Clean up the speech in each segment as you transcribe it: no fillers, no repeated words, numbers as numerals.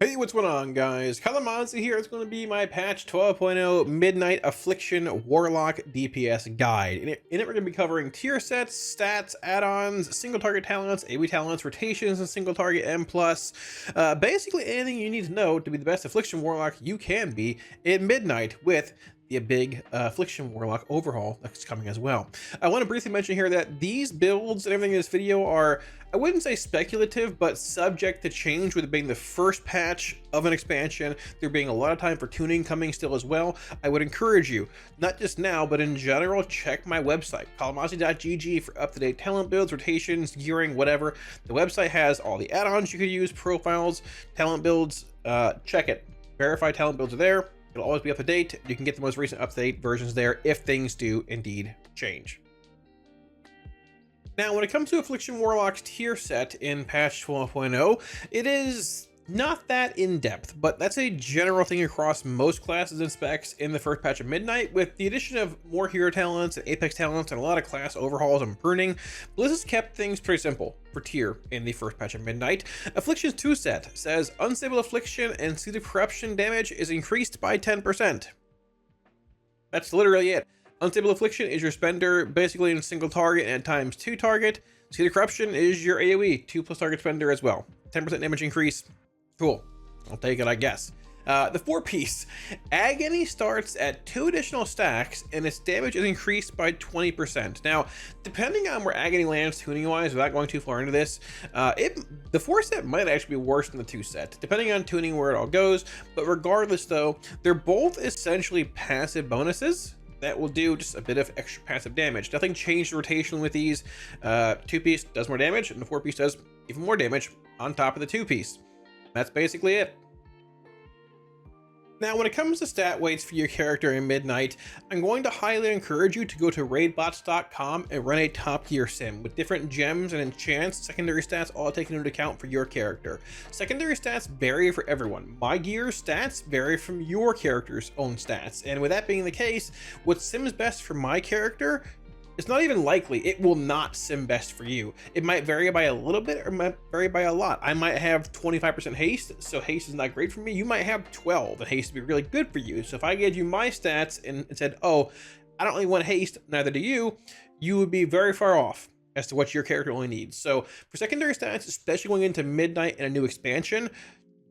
Hey, what's going on, guys? Kalamazi here. It's going to be my patch 12.0 Midnight Affliction Warlock DPS guide. In it, we're going to be covering tier sets, stats, add-ons, single target talents, AOE talents, rotations, and single target M+. Basically anything you need to know to be the best Affliction Warlock you can be in Midnight with the big Affliction Warlock overhaul that's coming as well. I want to briefly mention here that these builds and everything in this video are, I wouldn't say speculative, but subject to change, with it being the first patch of an expansion, there being a lot of time for tuning coming still as well. I would encourage you, not just now, but in general, check my website, kalamazi.gg, for up-to-date talent builds, rotations, gearing, whatever. The website has all the add-ons you could use, profiles, talent builds. Check it. Verified talent builds are there. It'll always be up to date. You can get the most recent update versions there if things do indeed change. Now, when it comes to Affliction Warlock's tier set in patch 12.0, it is not that in-depth, but that's a general thing across most classes and specs in the first patch of Midnight. With the addition of more hero talents and apex talents and a lot of class overhauls and pruning, Blizz has kept things pretty simple for tier in the first patch of Midnight. Affliction's 2 set says unstable affliction and seed of corruption damage is increased by 10%. That's literally it. Unstable affliction is your spender basically in single target and times 2 target. Seed of corruption is your AOE 2+ target spender as well. 10% damage increase. Cool, I'll take it, I guess. The 4-piece agony starts at 2 additional stacks and its damage is increased by 20%. Now, depending on where agony lands tuning wise, without going too far into this, the 4 set might actually be worse than the 2 set, depending on tuning where it all goes. But regardless though, they're both essentially passive bonuses that will do just a bit of extra passive damage. Nothing changed the rotation with these. 2-piece does more damage and the 4-piece does even more damage on top of the 2-piece. That's basically it. Now, when it comes to stat weights for your character in Midnight, I'm going to highly encourage you to go to raidbots.com and run a top tier sim with different gems and enchants, secondary stats all taken into account for your character. Secondary stats vary for everyone. My gear's stats vary from your character's own stats. And with that being the case, what sims best for my character, it's not even likely it will not sim best for you. It might vary by a little bit or might vary by a lot. I might have 25% haste, so haste is not great for me. You might have 12 and haste would be really good for you. So if I gave you my stats and said, oh, I don't really want haste, neither do you, you would be very far off as to what your character only needs. So for secondary stats, especially going into Midnight and a new expansion,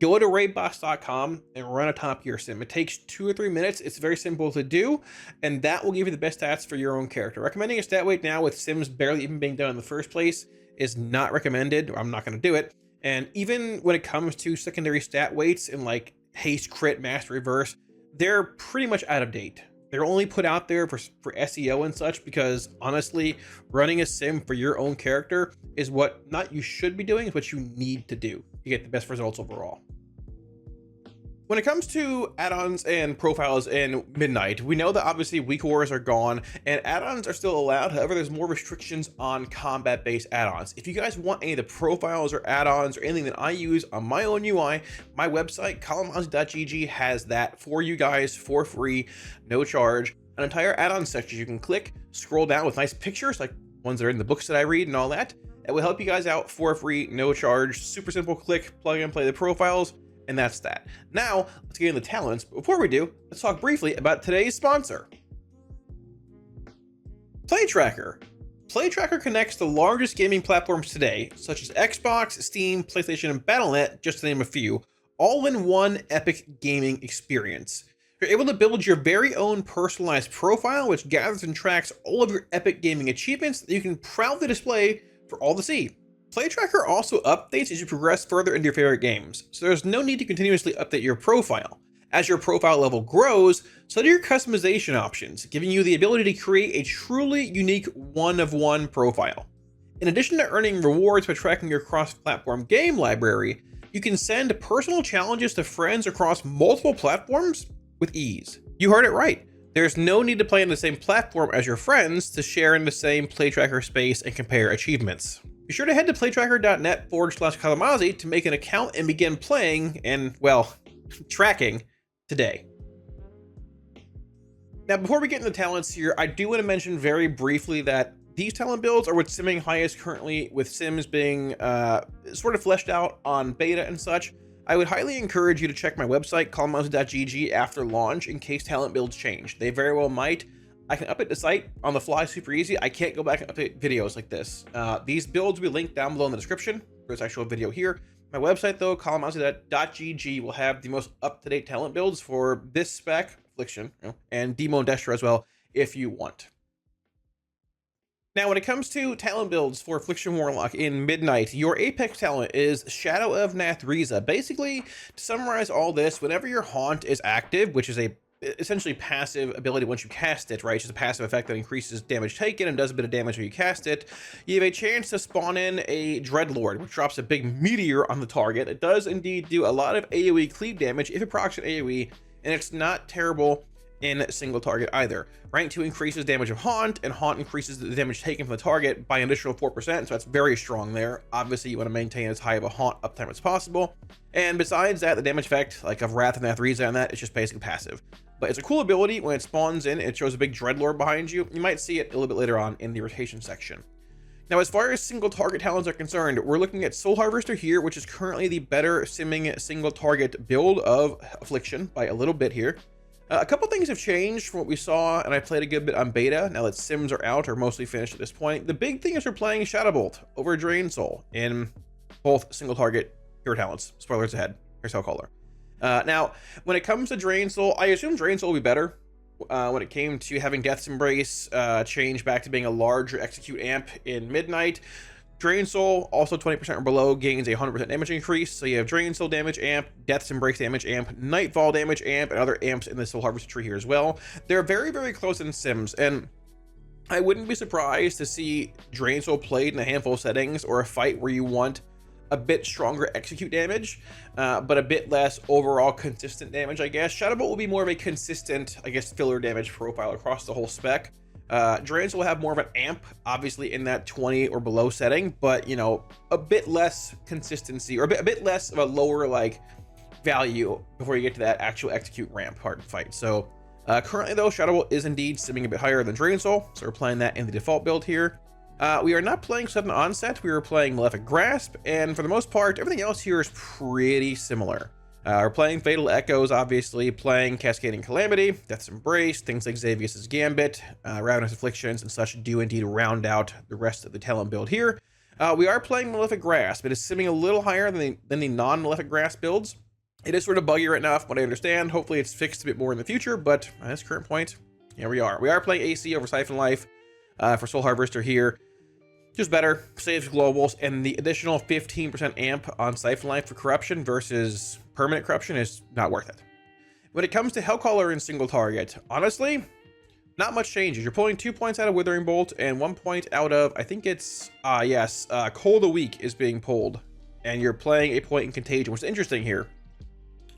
go to raidbots.com and run a top tier sim. It takes 2 or 3 minutes. It's very simple to do, and that will give you the best stats for your own character. Recommending a stat weight now with sims barely even being done in the first place is not recommended, or I'm not going to do it. And even when it comes to secondary stat weights in like haste, crit, master, reverse, they're pretty much out of date. They're only put out there for SEO and such because, honestly, running a sim for your own character is what not you should be doing, is what you need to do to get the best results overall. When it comes to add-ons and profiles in Midnight, we know that obviously weak wars are gone and add-ons are still allowed. However, there's more restrictions on combat-based add-ons. If you guys want any of the profiles or add-ons or anything that I use on my own UI, my website, kalamazi.gg, has that for you guys for free, no charge. An entire add-on section you can click, scroll down with nice pictures like ones that are in the books that I read and all that. It will help you guys out for free, no charge. Super simple, click, plug and play the profiles. And that's that. Now, let's get into the talents. But before we do, let's talk briefly about today's sponsor, Playtracker. Playtracker connects the largest gaming platforms today, such as Xbox, Steam, PlayStation, and Battle.net, just to name a few, all in one epic gaming experience. You're able to build your very own personalized profile, which gathers and tracks all of your epic gaming achievements that you can proudly display for all to see. Playtracker also updates as you progress further into your favorite games, so there's no need to continuously update your profile. As your profile level grows, so do your customization options, giving you the ability to create a truly unique one-of-one profile. In addition to earning rewards by tracking your cross-platform game library, you can send personal challenges to friends across multiple platforms with ease. You heard it right. There's no need to play on the same platform as your friends to share in the same Playtracker space and compare achievements. Be sure to head to playtracker.net/Kalamazi to make an account and begin playing and, well, tracking today. Now, before we get into the talents here, I do want to mention very briefly that these talent builds are what's simming highest currently, with sims being sort of fleshed out on beta and such. I would highly encourage you to check my website, kalamazi.gg, after launch in case talent builds change. They very well might. I can update the site on the fly super easy. I can't go back and update videos like this. These builds will be linked down below in the description. There's actual video here. My website though, kalamazi.gg, will have the most up-to-date talent builds for this spec, Affliction, and Demo and Destra as well, if you want. Now, when it comes to talent builds for Affliction Warlock in Midnight, your apex talent is Shadow of Nathriza. Basically, to summarize all this, whenever your Haunt is active, which is a essentially passive ability once you cast it, right? It's just a passive effect that increases damage taken and does a bit of damage when you cast it. You have a chance to spawn in a Dreadlord, which drops a big meteor on the target. It does indeed do a lot of AoE cleave damage if it procs an AoE, and it's not terrible in single target either. Rank 2 increases damage of Haunt, and Haunt increases the damage taken from the target by an additional 4%, so that's very strong there. Obviously, you want to maintain as high of a Haunt uptime as possible. And besides that, the damage effect, like of Wrath and Nathriza and that, it's just basically passive. But it's a cool ability. When it spawns in, it shows a big Dreadlord behind you. You might see it a little bit later on in the rotation section. Now, as far as single target talents are concerned, we're looking at Soul Harvester here, which is currently the better simming single target build of Affliction by a little bit here. A couple things have changed from what we saw, and I played a good bit on beta. Now that sims are out or mostly finished at this point, the big thing is we're playing Shadowbolt over Drain Soul in both single target pure talents. Spoilers ahead. Here's Hellcaller. Now, when it comes to Drain Soul, I assume Drain Soul will be better when it came to having Death's Embrace change back to being a larger execute amp in Midnight. Drain Soul, also 20% or below, gains a 100% damage increase. So you have Drain Soul damage amp, Death's Embrace damage amp, Nightfall damage amp, and other amps in the Soul Harvester tree here as well. They're very, very close in sims, and I wouldn't be surprised to see Drain Soul played in a handful of settings or a fight where you want a bit stronger execute damage, but a bit less overall consistent damage, I guess. Shadowbolt will be more of a consistent, I guess, filler damage profile across the whole spec. Drain Soul will have more of an amp, obviously in that 20 or below setting, but, you know, a bit less consistency, or a bit less of a lower, like, value before you get to that actual execute ramp part of the fight. So, currently, though, Shadowbolt is indeed simming a bit higher than Drain Soul, so we're playing that in the default build here. We are not playing Sudden Onset, we are playing Malefic Grasp, and for the most part, everything else here is pretty similar. We're playing Fatal Echoes, obviously, playing Cascading Calamity, Death's Embrace, things like Xavius' Gambit, Ravenous Afflictions, and such do indeed round out the rest of the talent build here. We are playing Malefic Grasp. It is simming a little higher than the non-Malefic Grasp builds. It is sort of buggy right now, from what I understand. Hopefully it's fixed a bit more in the future, but at this current point, here we are. We are playing AC over Siphon Life for Soul Harvester here. Just better, saves globals, and the additional 15% amp on Siphon Life for corruption versus permanent corruption is not worth it. When it comes to Hellcaller in single target, honestly, not much changes. You're pulling 2 points out of Withering Bolt and 1 point out of, I think it's, Cold a Week is being pulled, and you're playing a point in Contagion, which is interesting here.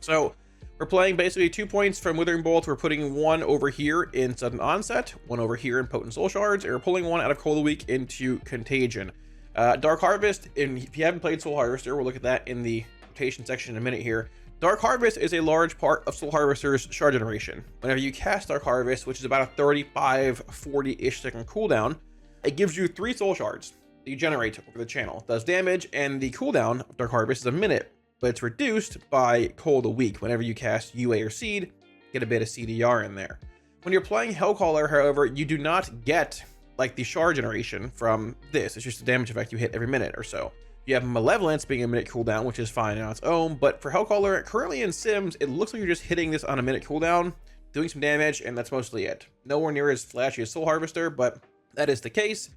So, we're playing basically 2 points from Withering Bolt. We're putting 1 over here in Sudden Onset, 1 over here in Potent Soul Shards, and we're pulling 1 out of Cold a Week into Contagion. Dark Harvest, and if you haven't played Soul Harvester, we'll look at that in the rotation section in a minute here. Dark Harvest is a large part of Soul Harvester's shard generation. Whenever you cast Dark Harvest, which is about a 35-40-ish second cooldown, it gives you 3 soul shards that you generate over the channel. It does damage, and the cooldown of Dark Harvest is a minute, but it's reduced by Cold a Week. Whenever you cast UA or Seed, get a bit of CDR in there. When you're playing Hellcaller, however, you do not get like the shard generation from this. It's just a damage effect you hit every minute or so. You have Malevolence being a minute cooldown, which is fine on its own, but for Hellcaller, currently in Sims, it looks like you're just hitting this on a minute cooldown, doing some damage, and that's mostly it. Nowhere near as flashy as Soul Harvester, but that is the case.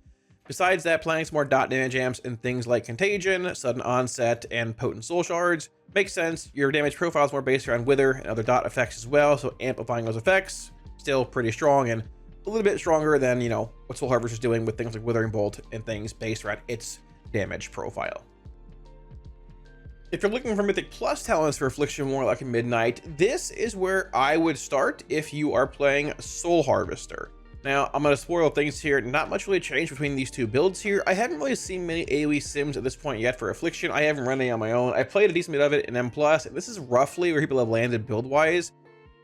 Besides that, playing some more dot damage amps and things like Contagion, Sudden Onset, and Potent Soul Shards makes sense. Your damage profile is more based around Wither and other dot effects as well, so amplifying those effects, still pretty strong and a little bit stronger than, you know, what Soul Harvester is doing with things like Withering Bolt and things based around its damage profile. If you're looking for Mythic Plus talents for Affliction Warlock in Midnight, this is where I would start if you are playing Soul Harvester. Now, I'm going to spoil things here. Not much really changed between these two builds here. I haven't really seen many AoE sims at this point yet for Affliction. I haven't run any on my own. I played a decent bit of it in M+, and this is roughly where people have landed build-wise,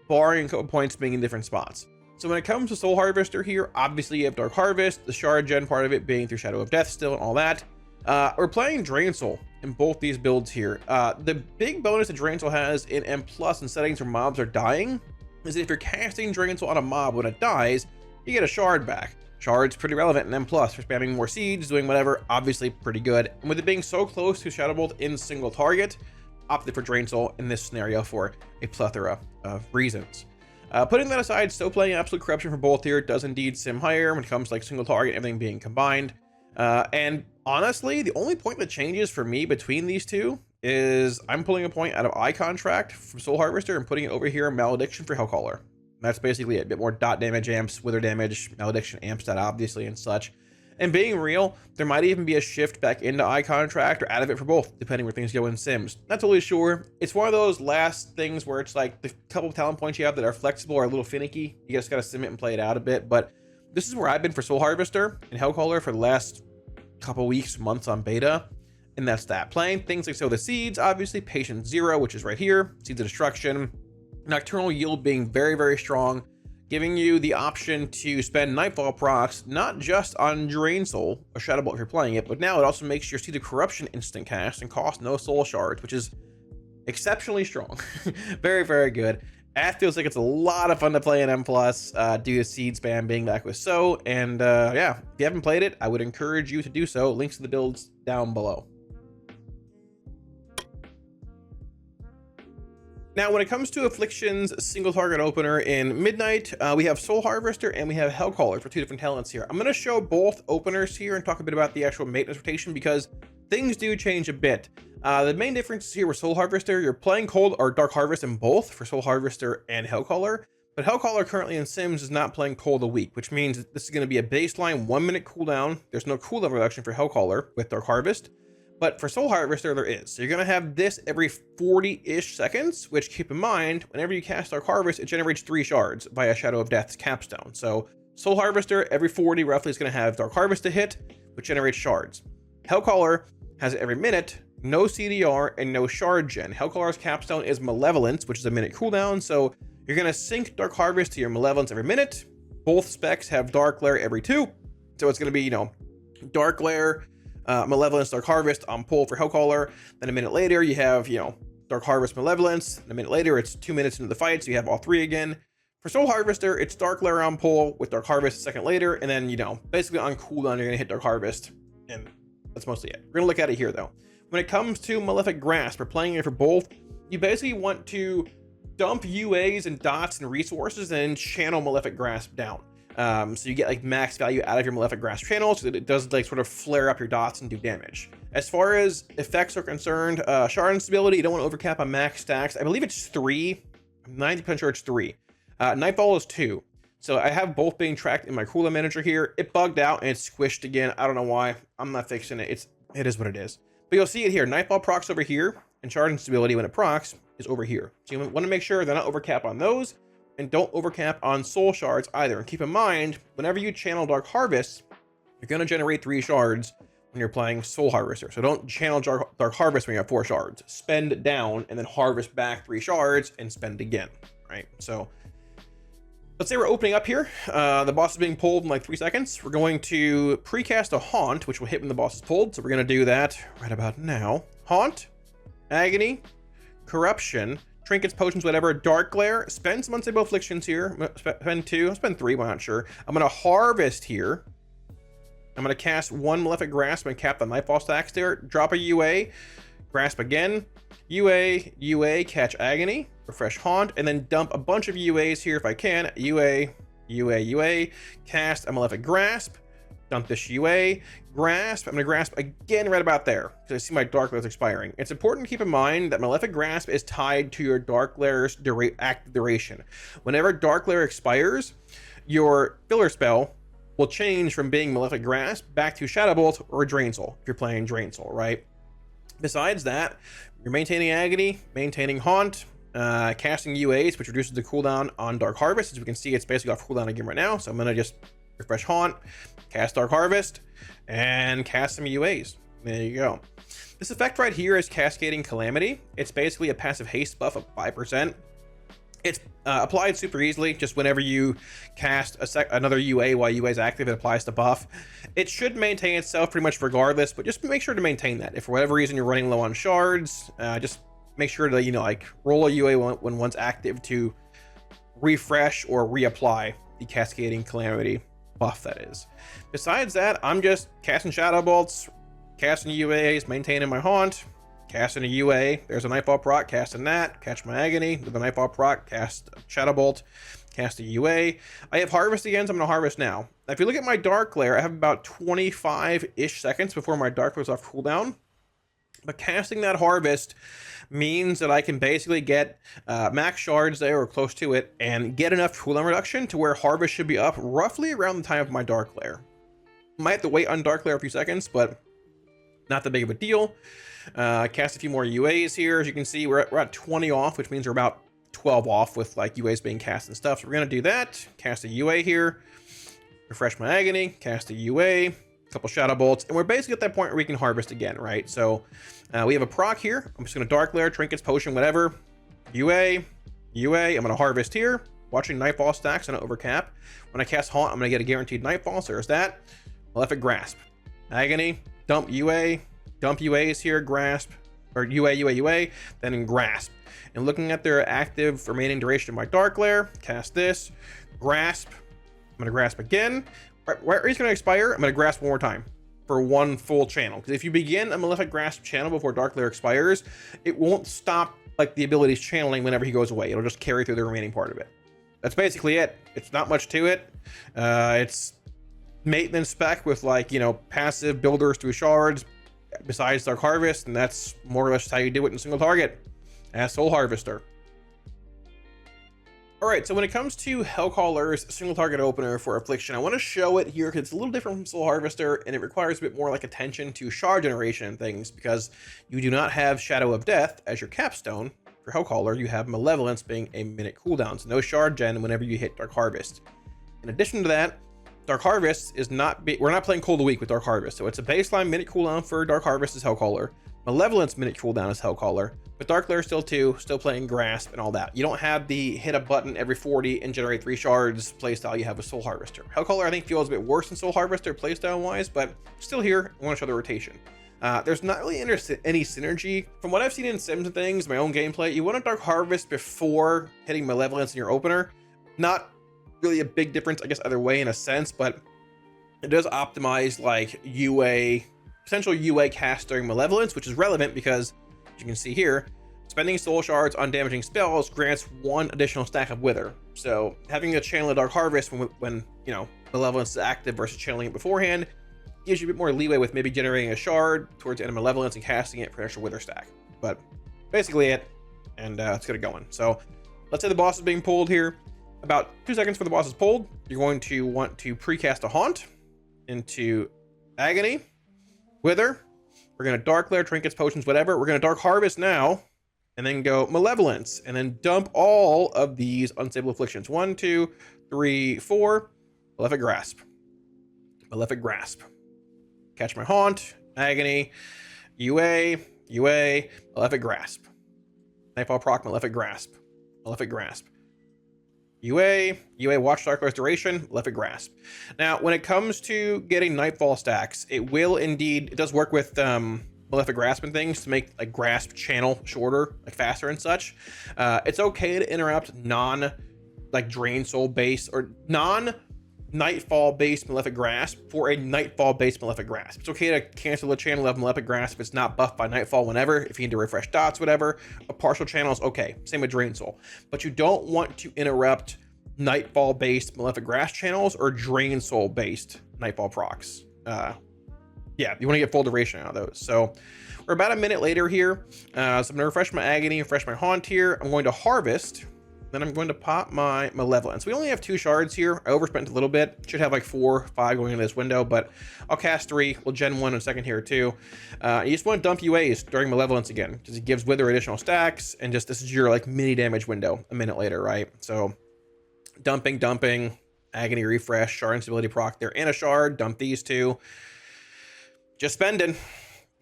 barring a couple points being in different spots. So when it comes to Soul Harvester here, obviously you have Dark Harvest, the Shard Gen part of it being through Shadow of Death still and all that. We're playing Drain Soul in both these builds here. The big bonus that Drain Soul has in M+ in settings where mobs are dying is that if you're casting Drain Soul on a mob when it dies, you get a shard back. Shard's pretty relevant in M+, for spamming more seeds, doing whatever, obviously pretty good. And with it being so close to Shadow Bolt in single target, opted for Drain Soul in this scenario for a plethora of reasons. Putting that aside, still playing Absolute Corruption for both here does indeed sim higher when it comes to like single target, everything being combined. And honestly, the only point that changes for me between these two is I'm pulling a point out of Eye Contract from Soul Harvester and putting it over here in Malediction for Hellcaller. That's basically it. A bit more dot damage amps, wither damage, Malediction amps that obviously and such. And being real, there might even be a shift back into Eye Contract or out of it for both, depending where things go in Sims. Not totally sure. It's one of those last things where it's like the couple of talent points you have that are flexible are a little finicky. You just gotta sim it and play it out a bit. But this is where I've been for Soul Harvester and Hellcaller for the last couple weeks, months on beta. And that's that. Playing things like Sow the Seeds, obviously, Patience 0, which is right here, Seeds of Destruction, Nocturnal Yield being very, very strong, giving you the option to spend Nightfall procs, not just on Drain Soul or Shadow Bolt if you're playing it, but now it also makes your Seed of Corruption instant cast and cost no soul shards, which is exceptionally strong. Very, very good. That feels like it's a lot of fun to play in M+, due to seed spam being back with Sow. And yeah, if you haven't played it, I would encourage you to do so. Links to the builds down below. Now, when it comes to Affliction's single target opener in Midnight, we have Soul Harvester and we have Hellcaller for two different talents here. I'm going to show both openers here and talk a bit about the actual maintenance rotation because things do change a bit. The main difference here with Soul Harvester, you're playing Cold or Dark Harvest in both for Soul Harvester and Hellcaller, but Hellcaller currently in Sims is not playing Cold a week, which means this is going to be a baseline 1 minute cooldown. There's no cooldown reduction for Hellcaller with Dark Harvest. But for Soul Harvester, there is. So you're going to have this every 40-ish seconds, which keep in mind, whenever you cast Dark Harvest, it generates 3 shards via Shadow of Death's capstone. So Soul Harvester, every 40 roughly is going to have Dark Harvest to hit, which generates shards. Hellcaller has it every minute, no CDR, and no shard gen. Hellcaller's capstone is Malevolence, which is a minute cooldown. So you're going to sync Dark Harvest to your Malevolence every minute. Both specs have Dark Glare every 2. So it's going to be, Dark Glare, Malevolence, Dark Harvest on pull for Hellcaller. Then a minute later, you have, Dark Harvest, Malevolence. And a minute later, it's 2 minutes into the fight, so you have all 3 again. For Soul Harvester, it's Dark Glare on pull with Dark Harvest a second later. And then, basically on cooldown, you're going to hit Dark Harvest. And that's mostly it. We're going to look at it here, though. When it comes to Malefic Grasp, we're playing it for both. You basically want to dump UAs and dots and resources and channel Malefic Grasp down. So you get like max value out of your Malefic Grasp channels, so that it does like sort of flare up your dots and do damage. As far as effects are concerned, shard instability, you don't want to overcap on max stacks. I believe it's 3. I'm 90% sure it's 3. Nightfall is 2. So I have both being tracked in my cooldown manager here. It bugged out and it's squished again. I don't know why. I'm not fixing it. It is what it is. But you'll see it here. Nightfall procs over here, and shard instability when it procs is over here. So you want to make sure they're not overcap on those, and don't overcap on soul shards either. And keep in mind, whenever you channel Dark Harvest, you're going to generate 3 shards when you're playing Soul Harvester. So don't channel Dark Harvest when you have 4 shards. Spend down and then harvest back 3 shards and spend again, right? So let's say we're opening up here. The boss is being pulled in like 3 seconds. We're going to precast a Haunt, which will hit when the boss is pulled. So we're going to do that right about now. Haunt, Agony, Corruption, Trinkets, Potions, whatever, Dark Glare. Spend some Unstable Afflictions here. Spend 2. I'll spend 3, I'm not sure. I'm going to Harvest here. I'm going to cast 1 Malefic Grasp and cap the Nightfall stacks there. Drop a UA. Grasp again. UA, catch Agony. Refresh Haunt. And then dump a bunch of UAs here if I can. UA. Cast a Malefic Grasp. Dump this UA. Grasp. I'm going to Grasp again right about there, because I see my Dark Glare is expiring. It's important to keep in mind that Malefic Grasp is tied to your Dark Glare's active duration. Whenever Dark Glare expires, your filler spell will change from being Malefic Grasp back to Shadow Bolt or Drain Soul, if you're playing Drain Soul, right? Besides that, you're maintaining Agony, maintaining Haunt, casting UAs, which reduces the cooldown on Dark Harvest. As we can see, it's basically off cooldown again right now, so I'm going to just refresh Haunt, cast Dark Harvest, and cast some UAs. There you go. This effect right here is Cascading Calamity. It's basically a passive haste buff of 5%. It's applied super easily. Just whenever you cast another UA while UA is active, it applies the buff. It should maintain itself pretty much regardless, but just make sure to maintain that. If for whatever reason you're running low on shards, just make sure to, you know, like roll a UA when one's active to refresh or reapply the Cascading Calamity buff, that is. Besides that, I'm just casting Shadow Bolts, casting UAs, maintaining my Haunt, casting a UA, there's a Nightfall proc, casting that, catch my Agony with a Nightfall proc, cast Shadow Bolt, cast a UA. I have Harvest again, so I'm going to Harvest now. Now, if you look at my Dark Lair, I have about 25-ish seconds before my Dark Lair's off cooldown. But casting that Harvest means that I can basically get max shards there or close to it and get enough cooldown reduction to where Harvest should be up roughly around the time of my Dark Lair. Might have to wait on Dark Lair a few seconds, but not that big of a deal. Cast a few more UAs here. As you can see, we're at 20 off, which means we're about 12 off with like UAs being cast and stuff. So we're going to do that. Cast a UA here. Refresh my Agony. Cast a UA. Couple Shadow Bolts. And we're basically at that point where we can Harvest again, right? So we have a proc here. I'm just going to Dark Lair, Trinkets, Potion, whatever. UA. UA. I'm going to Harvest here. Watching Nightfall stacks and overcap. When I cast Haunt, I'm going to get a guaranteed Nightfall. So there's that. Malefic Grasp. Agony. Dump UA. Dump UAs here, Grasp, or UA, then Grasp. And looking at their active remaining duration of my Dark Lair, cast this, Grasp. I'm going to Grasp again. Right, he's going to expire. I'm going to Grasp one more time for one full channel. Because if you begin a Malefic Grasp channel before Dark Lair expires, it won't stop like the abilities channeling whenever he goes away. It'll just carry through the remaining part of it. That's basically it. It's not much to it. It's maintenance spec with like, you know, passive builders through shards, besides Dark Harvest, and that's more or less how you do it in single target as Soul Harvester. Alright, so when it comes to Hellcaller's single target opener for Affliction, I want to show it here because it's a little different from Soul Harvester, and it requires a bit more like attention to shard generation and things, because you do not have Shadow of Death as your capstone. For Hellcaller, you have Malevolence being a minute cooldown, so no shard gen whenever you hit Dark Harvest. In addition to that, Dark Harvest is we're not playing Cold a Week with Dark Harvest, so it's a baseline minute cooldown for Dark Harvest is Hellcaller. Malevolence minute cooldown is Hellcaller, but Dark Lair still playing Grasp and all that. You don't have the hit a button every 40 and generate 3 shards playstyle you have with Soul Harvester. Hellcaller I think feels a bit worse than Soul Harvester playstyle wise, but still here, I want to show the rotation. There's not really any synergy. From what I've seen in Sims and things, my own gameplay, you want to Dark Harvest before hitting Malevolence in your opener. Not really a big difference, I guess, either way in a sense, but it does optimize like potential UA cast during Malevolence, which is relevant because, as you can see here, spending soul shards on damaging spells grants 1 additional stack of Wither. So having a channel of Dark Harvest when you know, Malevolence is active versus channeling it beforehand gives you a bit more leeway with maybe generating a shard towards the end of Malevolence and casting it for an extra Wither stack. But basically it, and let's get it going. So let's say the boss is being pulled here. About 2 seconds before the boss is pulled, you're going to want to precast a Haunt into Agony, Wither. We're going to Dark Lair, Trinkets, Potions, whatever. We're going to Dark Harvest now, and then go Malevolence, and then dump all of these Unstable Afflictions. 1, 2, 3, 4. Malefic Grasp. Malefic Grasp. Catch my Haunt, Agony, UA, Malefic Grasp. Nightfall proc, Malefic Grasp. Malefic Grasp. UA, Watch Dark Lair's duration, Malefic Grasp. Now, when it comes to getting Nightfall stacks, it does work with Malefic Grasp and things to make like Grasp channel shorter, like faster and such. It's okay to interrupt Drain Soul based or non-Nightfall based Malefic Grasp for a Nightfall based Malefic Grasp. It's okay to cancel the channel of Malefic Grasp if it's not buffed by Nightfall whenever, if you need to refresh dots, whatever. A partial channel is okay. Same with Drain Soul. But you don't want to interrupt Nightfall based Malefic Grasp channels or Drain Soul based Nightfall procs. Yeah, you want to get full duration out of those. So we're about a minute later here. So I'm going to refresh my Agony, refresh my Haunt here. I'm going to Harvest. Then I'm going to pop my Malevolence. We only have 2 shards here. I overspent a little bit. Should have like 4, 5 going into this window, but I'll cast 3. We'll gen 1 in a second here too. You just want to dump UAs during Malevolence again, because it gives Wither additional stacks, and just this is your like mini damage window a minute later, right? So dumping, Agony refresh, shard instability proc there, and a shard. Dump these 2. Just spending.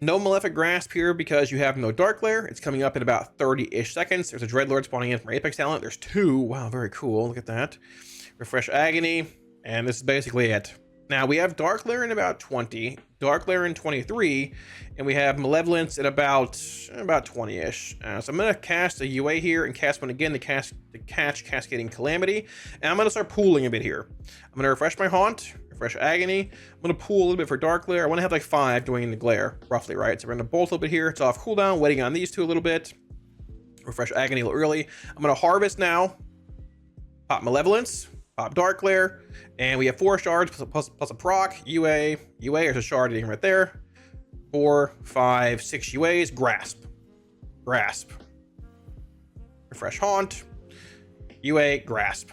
No Malefic Grasp here because you have no Dark Lair. It's coming up in about 30-ish seconds. There's a Dreadlord spawning in from Apex Talent. There's 2. Wow, very cool. Look at that. Refresh Agony, and this is basically it. Now, we have Dark Lair in about 20, Dark Lair in 23, and we have Malevolence in about 20-ish. So I'm going to cast a UA here and cast one again to catch Cascading Calamity, and I'm going to start pooling a bit here. I'm going to refresh my Haunt, refresh Agony. I'm going to pool a little bit for Dark Lair. I want to have like 5 going into Glare, roughly, right? So we're going to bolt a little bit here. It's off cooldown, waiting on these 2 a little bit. Refresh Agony a little early. I'm going to Harvest now, pop Malevolence, pop Dark Lair, and we have 4 shards plus a proc. UA, there's a shard hitting right there. 4, 5, 6 UAs. Grasp. Refresh Haunt. UA, Grasp.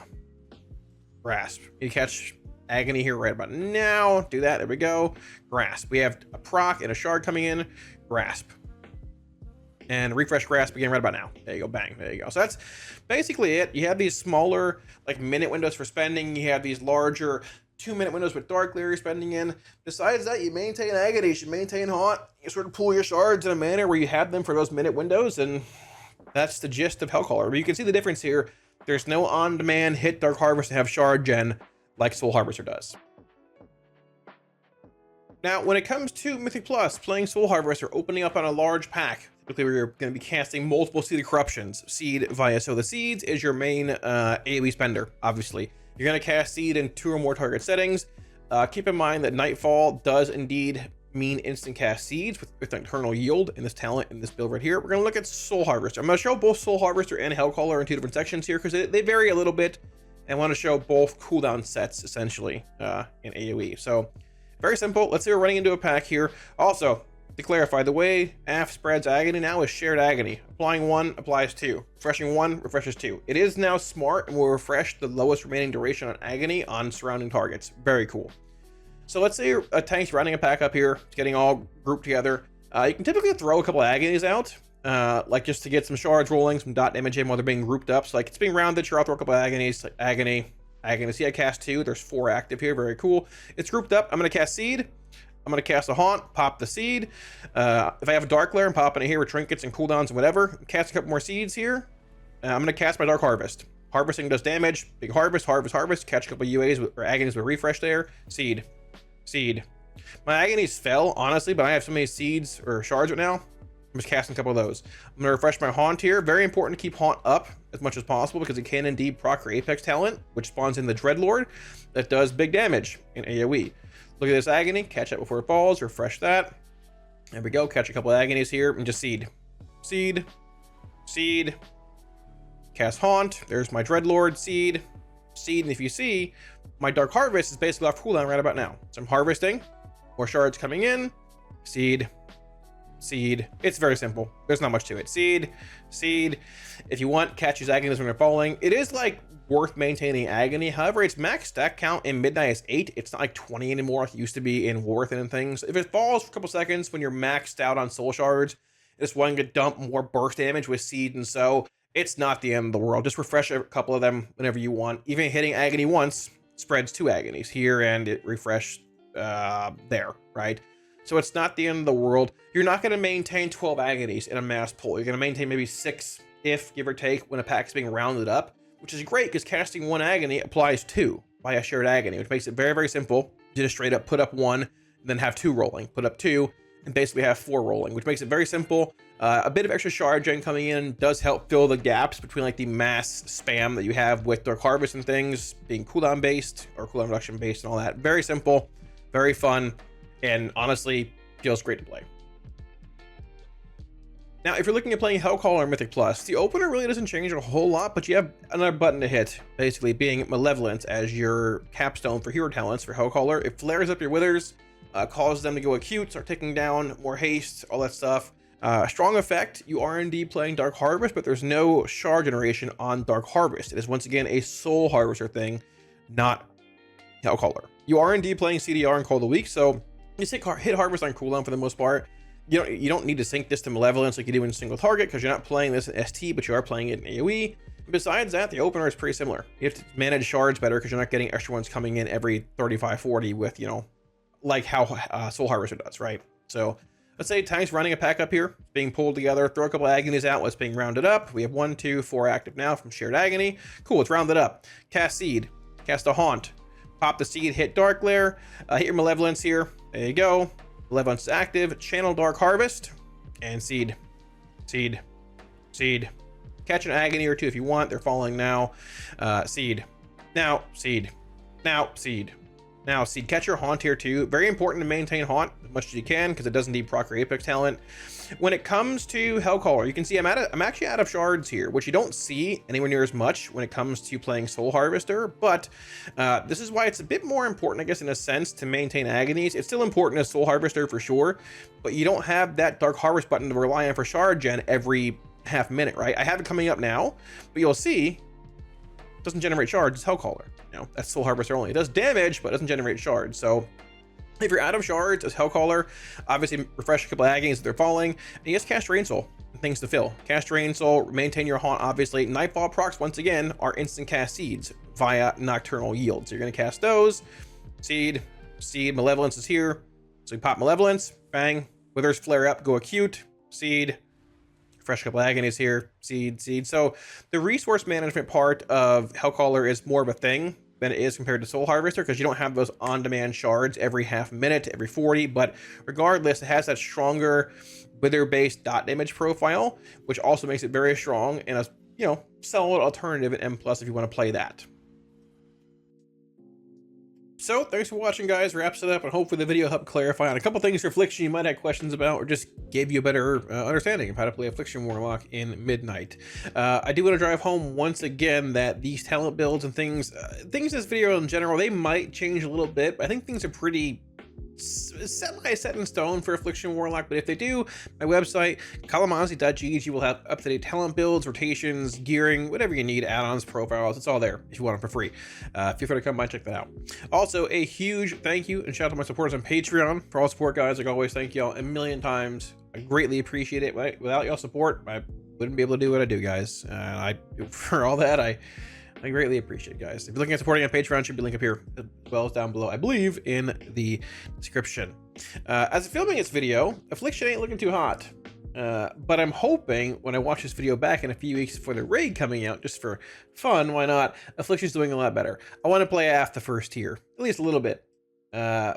You catch Agony here right about now. Do that. There we go. Grasp. We have a proc and a shard coming in. Grasp. And refresh Grasp again right about now. There you go. Bang. There you go. So that's basically it. You have these smaller like minute windows for spending. You have these larger 2-minute windows with Dark Lair spending in. Besides that, you maintain Agony, you maintain Haunt. You sort of pull your shards in a manner where you have them for those minute windows, and that's the gist of Hellcaller. But you can see the difference here. There's no on-demand hit Dark Harvest and have shard gen like Soul Harvester does. Now, when it comes to Mythic Plus, playing Soul Harvester, opening up on a large pack, typically where you're going to be casting multiple Seed of Corruptions. Seed via Sow the Seeds is your main AoE spender, obviously. You're going to cast Seed in 2 or more target settings. Keep in mind that Nightfall does indeed mean instant cast Seeds with Eternal Yield in this talent, in this build right here. We're going to look at Soul Harvester. I'm going to show both Soul Harvester and Hellcaller in 2 different sections here because they vary a little bit. And I want to show both cooldown sets, essentially, in AoE. So, very simple. Let's say we're running into a pack here. Also, to clarify, the way AF spreads Agony now is shared Agony. Applying 1 applies 2. Refreshing 1 refreshes 2. It is now smart and will refresh the lowest remaining duration on Agony on surrounding targets. Very cool. So let's say a tank's running a pack up here. It's getting all grouped together. You can typically throw a couple of Agonies out, like just to get some shards rolling, some dot damage in while they're being grouped up. So like it's being rounded, sure, I'll throw a couple of Agonies, like Agony. See, I cast 2. There's 4 active here. Very cool. It's grouped up. I'm going to cast Seed. I'm going to cast a Haunt, pop the Seed. If I have a Dark Lair, I'm popping it here with trinkets and cooldowns and whatever. Cast a couple more Seeds here. I'm going to cast my Dark Harvest. Harvesting does damage. Big harvest. Catch a couple of UAs or Agonies with refresh there. Seed. My Agonies fell, honestly, but I have so many Seeds or shards right now. I'm just casting a couple of those. I'm going to refresh my Haunt here. Very important to keep Haunt up as much as possible because it can indeed proc your Apex talent, which spawns in the Dreadlord that does big damage in AoE. Look at this Agony. Catch it before it falls. Refresh that. There we go. Catch a couple of Agonies here and just Seed. Cast Haunt. There's my Dreadlord. Seed. And if you see, my Dark Harvest is basically off cooldown right about now. So I'm harvesting. More shards coming in. Seed. It's very simple. There's not much to it. Seed. If you want, catch these Agonies when they're falling. It is like worth maintaining Agony. However, its max stack count in Midnight is 8. It's not like 20 anymore like it used to be in Warcraft and things. If it falls for a couple seconds when you're maxed out on soul shards, just wanting to dump more burst damage with Seed and so, it's not the end of the world. Just refresh a couple of them whenever you want. Even hitting Agony once spreads 2 Agonies here and it refreshed there, right? So it's not the end of the world. You're not going to maintain 12 Agonies in a mass pull. You're going to maintain maybe 6, if give or take, when a pack's being rounded up, which is great because casting 1 Agony applies 2 by a shared Agony, which makes it very, very simple. You just straight up put up 1, and then have 2 rolling. Put up 2, and basically have 4 rolling, which makes it very simple. A bit of extra shard gen coming in does help fill the gaps between like the mass spam that you have with Dark Harvest and things being cooldown based or cooldown reduction based and all that. Very simple, very fun, and honestly feels great to play. Now, if you're looking at playing Hellcaller or Mythic Plus, the opener really doesn't change a whole lot, but you have another button to hit, basically being Malevolence as your capstone for hero talents for Hellcaller. It flares up your withers, causes them to go acute, start taking down, more haste, all that stuff. Strong effect, you are indeed playing Dark Harvest, but there's no shard generation on Dark Harvest. It is once again a Soul Harvester thing, not Hellcaller. You are indeed playing CDR and Call of the Week, so you hit Harvest on cooldown for the most part. You don't need to sync this to Malevolence like you do in single target because you're not playing this in ST, but you are playing it in AoE. Besides that, the opener is pretty similar. You have to manage shards better because you're not getting extra ones coming in every 35-40 with, like how Soul Harvester does, right? So let's say Tank's running a pack up here, being pulled together, throw a couple agonies out, what's being rounded up. We have 1, 2, 4 active now from shared agony. Cool, it's rounded up. Cast seed, cast a haunt, pop the seed, hit dark glare, hit your malevolence here. There you go. Malevolence is active, channel dark harvest, and seed, seed, seed. Catch an agony or two if you want. They're falling now. Seed, now seed, now seed. Now, seed, catch your haunt here too. Very important to maintain haunt as much as you can because it does indeed proc your apex talent. When it comes to Hellcaller, you can see I'm actually out of shards here, which you don't see anywhere near as much when it comes to playing Soul Harvester. But this is why it's a bit more important, I guess, in a sense, to maintain agonies. It's still important as Soul Harvester for sure, but you don't have that Dark Harvest button to rely on for shard gen every half minute, right? I have it coming up now, but you'll see it doesn't generate shards. It's Hellcaller. You know, that's Soul Harvester only. It does damage, but it doesn't generate shards. So if you're out of shards as Hellcaller, obviously refresh a couple of agonies if they're falling, and you just cast Rain Soul. Things to fill. Cast Rain Soul, maintain your haunt, obviously. Nightfall procs, once again, are instant cast seeds via Nocturnal Yield. So you're going to cast those. Seed, seed, Malevolence is here. So you pop Malevolence, bang, Withers flare up, go acute, seed, fresh couple agonies here, seed, seed. So the resource management part of Hellcaller is more of a thing than it is compared to Soul Harvester because you don't have those on-demand shards every half minute, every 40, but regardless, it has that stronger wither-based dot damage profile, which also makes it very strong and a, you know, solid alternative at M+ if you want to play that. So thanks for watching, guys. Wraps it up, and hopefully the video helped clarify on a couple things for Affliction you might have questions about, or just gave you a better understanding of how to play Affliction Warlock in Midnight. I do want to drive home once again that these talent builds and things in this video in general, they might change a little bit, but I think things are pretty semi-set in stone for Affliction Warlock. But if they do, my website kalamazi.gg will have up-to-date talent builds, rotations, gearing, whatever you need, add-ons, profiles. It's all there if you want them for free. Feel free to come by and check that out. Also, a huge thank you and shout out to my supporters on Patreon for all support, guys. Like always, thank y'all a million times. I greatly appreciate it. Without y'all support, I wouldn't be able to do what I do, guys. For all that, I greatly appreciate it, guys. If you're looking at supporting on Patreon, should be a link up here as well as down below, I believe, in the description. As of filming this video, Affliction ain't looking too hot. But I'm hoping when I watch this video back in a few weeks for the raid coming out, just for fun, why not? Affliction's doing a lot better. I want to play AF the first tier, at least a little bit.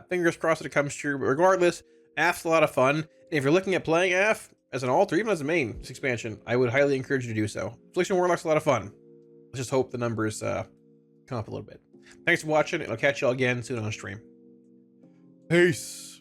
Fingers crossed that it comes true, but regardless, AF's a lot of fun. If you're looking at playing AF as an alt or even as a main this expansion, I would highly encourage you to do so. Affliction Warlock's a lot of fun. Let's just hope the numbers come up a little bit. Thanks for watching, and I'll catch y'all again soon on stream. Peace.